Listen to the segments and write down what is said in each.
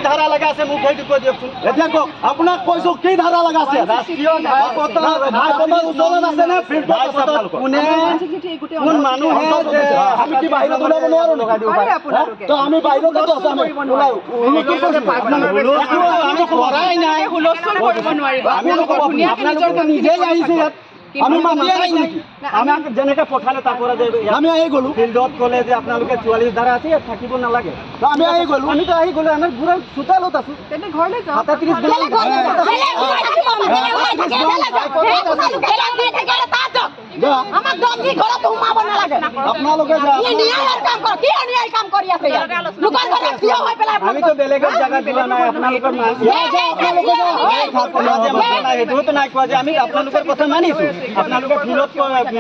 ধাৰা লাগাছে মুখে দেখো আপনাৰ কৈছো কি ধাৰা লাগাছে ৰাষ্ট্ৰীয় উত্তোলন আছে না কোন মানুষ আমি কি বাহিৰ ওলাব নোৱাৰো তো আমি বাহিৰত আছো আমি কৰাই নাই আমি আপোনালোকে নিজে আহিছে ইয়াত আমি মাতিয়ে নাই নেকি আমাক যেনেকৈ পঠালে তাৰ পৰা আমি আহি গ'লো ফিল্ডত ক'লে যে আপোনালোকে 44 ধাৰা আছে ইয়াত থাকিব নালাগে তো আমি আহি গ'লো আমিতো আহি গ'লো আমাৰ ঘৰৰ চোতালত আছো তেনে ঘৰলৈ যাওঁ 37 আমাক দমজি ঘৰত সোমাব নালাগে আপোনালোকে ন্যায়ৰ কাম কৰি আছে লোকৰ ঘৰত কিয় হৈ পেলাই আমিতো বেলেগৰ জায়গা দিলা নাই আপোনালোকৰ এইটোতো নাই কোৱা যে আমি আপোনালোকৰ কথা মানিছো আপোনালোকে ফিল্ডত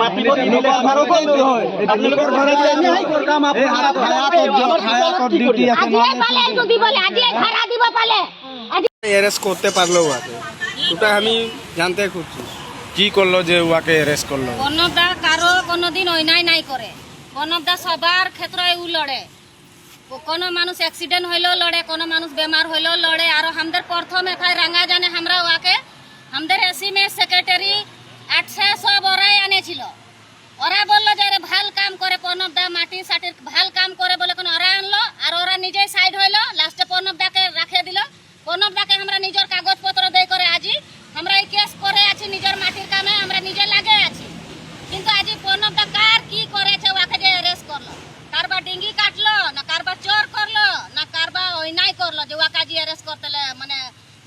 মাতিব নিলে আমাৰো কৈছো হয় আপোনালোকৰ ঘৰত আমি আহি কাম হায়াতত ডিউটি আছে আজি পালে যদি বলে আজি ধারা দিব পালে অ্যারেস্ট করতে পারলো ওকে ওটা আমি জানতে খুঁজছি কি করলো যে ওকে অ্যারেস্ট করলো বনবদা কারো কোনোদিন অন্যায় নাই করে বনবদা সবার ক্ষেত্রে উ লড়ে কোনো মানুষ অ্যাক্সিডেন্ট হইলেও লড়ে কোনো মানুষ বেমার হইলেও লড়ে আর আমাদের প্রথম এখানে রাঙ্গা জানে আমরা ওকে আমাদের এসি মে সেক্রেটারি 800 ওরাই আনেছিল ওরা বললো যে ভাল কাম করে প্রণবদা মাটি সাটির ভাল কাম করে বলে কোন ওরা আনলো আর ওরা নিজেই সাইড হইলো লাস্টে প্রণবদাকে রাখে দিল প্রণবদাকে আমরা নিজের কাগজপত্র দেই করে আজি আমরা এই কেস করে আছি নিজের মাটির কামে আমরা নিজে লাগে আছি কিন্তু আজি প্রণবদা কার কি করেছে ওকে যে অ্যারেস্ট করলো কারবার ডিঙ্গি কাটলো না কারবার চোর করলো না কারবার অন্যায় করলো যে ওকে আজি অ্যারেস্ট করতে মানে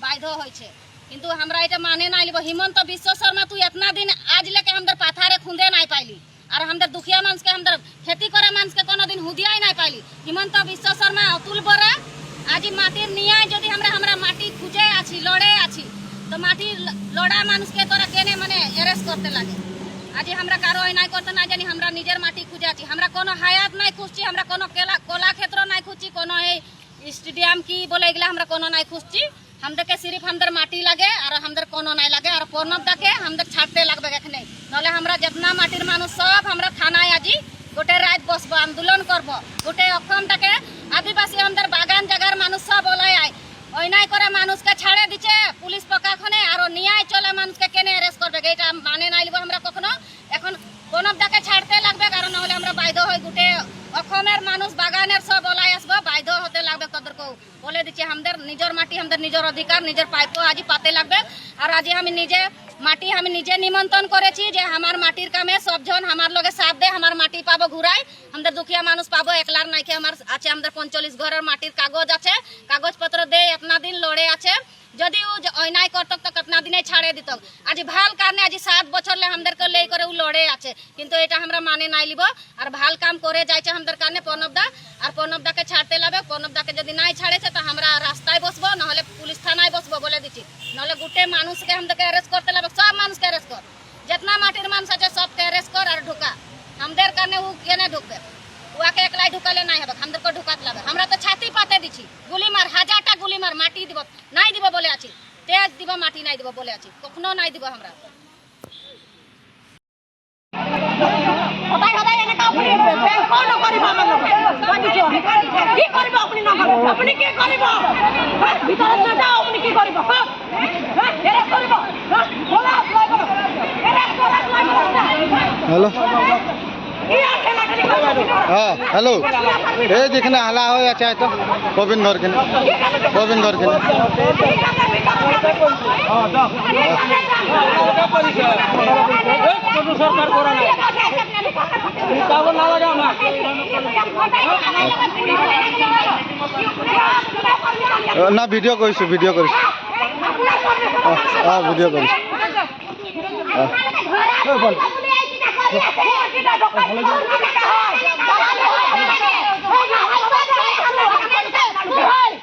বাধ্য হয়েছে কিন্তু আমরা এটা মানে নাই লিব হিমন্ত বিশ্ব শর্মা তুই এতনা दिन आज लेके हमदर पाथारे खुंदे নাই পাইলি আর हमदर दुखिया मानुष के हमदर खेती करे मानुष के कोनो दिन हुदियाई নাই পাইলি হিমন্ত বিশ্ব শর্মা অতুল বরা আজি মাটির নিয়ায় যদি আমরা মাটি খুঁজে আছি লড়ে আছি তো মাটি লড়া মানুষ के তোরা কেনে মানে অ্যারেস্ট করতে লাগে আজি আমরা কারো নাই করতে না জানি আমরা নিজের মাটি খুঁজে আছি আমরা কোনো হায়াত নাই খুঁজছি আমরা কোনো কলা ক্ষেত্র নাই খুঁজছি কোনো এই স্টেডিয়াম কি বলে এগুলা আমরা কোনো নাই খুঁজছি हमदर के सिर्फ हमदर माटी लगे और हमदर कोनो नहीं लगे और प्रणबदा के हमदर छाड़ते लगबे एखने नले हमरा जितना माटिर मानुष सब हमरा थानाय আজি गोटे रात बसबो आंदोलन करबो गोटे अखमटाके आदिवासी हमदर बागान जगार मानुष सब ओলাই आय অন্যায় করে মানুষকে ছাড়ে দিছে পুলিশ প্রশাসনে আর ন্যায় চলে মানুষকে কেনে অ্যারেস্ট করবে এটা মানে নাই লিব আমরা কখনো এখন প্রণবদাকে ছাড়তে লাগবে কারণ হলে আমরা বাধ্য হই গোটে অসমের মানুষ বাগানের সব ওলাই আসবো বাধ্য হতে লাগবে তাদেরকে বলে দিচ্ছে আমাদের নিজের মাটি আমাদের নিজের অধিকার নিজের পাইপও আজি পাতে লাগবে আর আজি আমি নিজে মাটি আমি নিজে নিমন্ত্রণ করেছি যে আমার মাটির কামে সবজন আমার লগে সাথ দে আমার মাটি পাবো ঘুরাই আমাদের দুঃখিয়া মানুষ পাবো একলার নাইকে আমার আছে আমাদের 45 ঘরের মাটির কাগজ আছে কাগজপত্র দে এতনা দিন লড়ে আছে যদি ও অন্যায় করতো তো কতনা দিনে ছাড়ে দিত আজি ভাল কারণে আজি 7 বছর লে আমাদেরকে লেই করে ও লড়ে আছে কিন্তু এটা আমরা মানে নাই লিব আর ভাল কাম করে যাইছে আমাদের কারণে প্রণবদা আর প্রণবদাকে ছাড়তে লাগবে প্রণবদাকে যদি নাই ছাড়েছে তো আমরা রাস্তায় বসবো নহলে পুলিশ থানায় বসবো বলে দিচ্ছি নহলে গোটে মানুষকে আমাদেরকে অ্যারেস্ট করতে লাগবে সব মানুষকে অ্যারেস্ট কর जितना माटिर মানুষ আছে सबके अरेस्ट कर और ढुका हमদের কারণে ও কেনে ঢুকবে ওকে একলাই ঢুকালে নাই হবে हमদেরকে ঢুকাত লাগবে আমরা তো ছাতি পাতে দিছি গুলি মার হাজারটা গুলি মার মাটি দিব নাই দিব বলে আছি তেজ দিব মাটি নাই দিব বলে আছি কখনো নাই দিব আমরা সবাই সবাই এনে কাপড় কোন করিব কি করিব আপনি না আপনি কি করিব ভিতরে না যাও আপনি কি করিব এরেস্ট করিব বলা हेलो हाँ हेलो ये देखने हला हो या चाहे तो गोविंद धर के सरकार না ভিডিঅ' কৰিছোঁ ভিডিঅ' কৰিছোঁ ভিডিঅ' কৰিছোঁ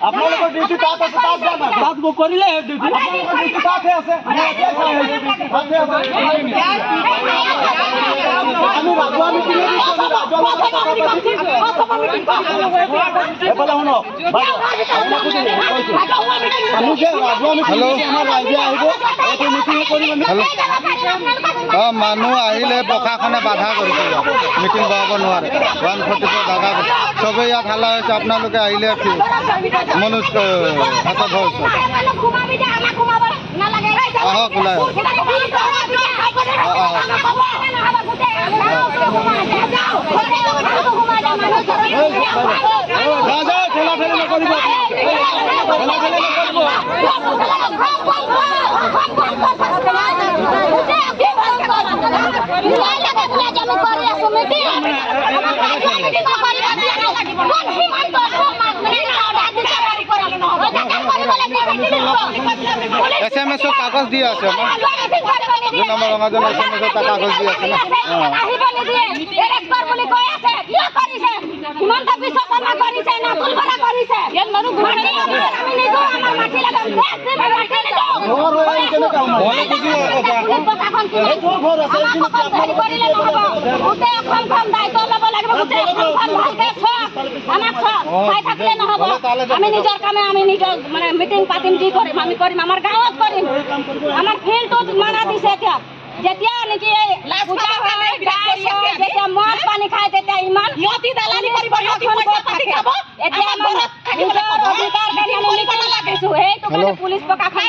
আপোনালোকৰ ডিউটি তাত আছে, তাত যাম আৰু। তাত কৰিলে ডিউটি আপোনালোকৰ ডিউটি তাতহে আছে। আমি এতিয়াই চাই আহিছোঁ, তাতহে আছে। আমি ৰাজহুৱা মিটিঙে দিছোঁ, আমি ৰাজহুৱা লগত কথা পাতিছোঁ। এফালে শুনক বাইদেউ, আপোনাক কৈছোঁ, আমি যে ৰাজহুৱা মিটিং দিছোঁ, আমাৰ ৰাইজে আহিব, এইটো মিটিঙে কৰিম আমি। মানুহ আহিলে প্ৰশাসনে বাধা কৰিছে ইয়াত মিটিং বহাব নোৱাৰে 144 বাধা কৰিছে চবেই ইয়াত হাল্লা হৈছে আপোনালোকে আহিলে মনোজ হাতত হৈছে আহক ওলাই ঠেলাঠেলি নকৰিব, ঠেলাঠেলি নকৰিব। SMS কাগজ দি আছে যোন আমাৰ ৰঙাজন SMS কাগজ দি আছে আমি নিজৰ কামে আমি নিজৰ মানে মিটিং পাতিম কি কৰিম আমি কৰিম আমাৰ গাঁৱত কৰিম আমাৰ ফিল্ডত মানা দিছে এতিয়া যেতিয়া নেকি যেতিয়া মদ পানী খাই তেতিয়া ইমান দালালি কৰিব এতিয়া আমাৰ নিজৰ অধিকাৰ কাৰণে আমি মিটিং লাগিছো সেইটো কাৰণে পুলিচ প্ৰশাসন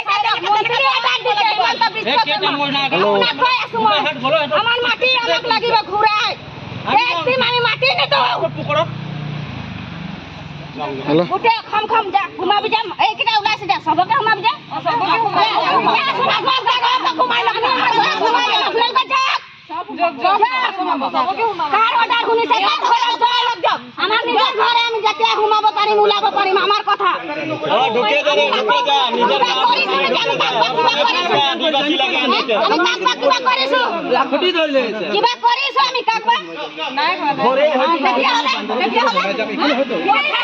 আমাৰ মাটি আমাক লাগিব ঘূৰাই আমি মাটি নিদিওঁ গোটেই অসমখন যা ঘুমাবি যাম এইকেইটা ওলাইছে যা চবকে ঘুমাবি যা আমাৰ নিজৰ ঘৰে আমি যেতিয়া সোমাব পাৰিম ওলাব পাৰিম আমাৰ কথা কিবা কৰিছো আমি কাকবা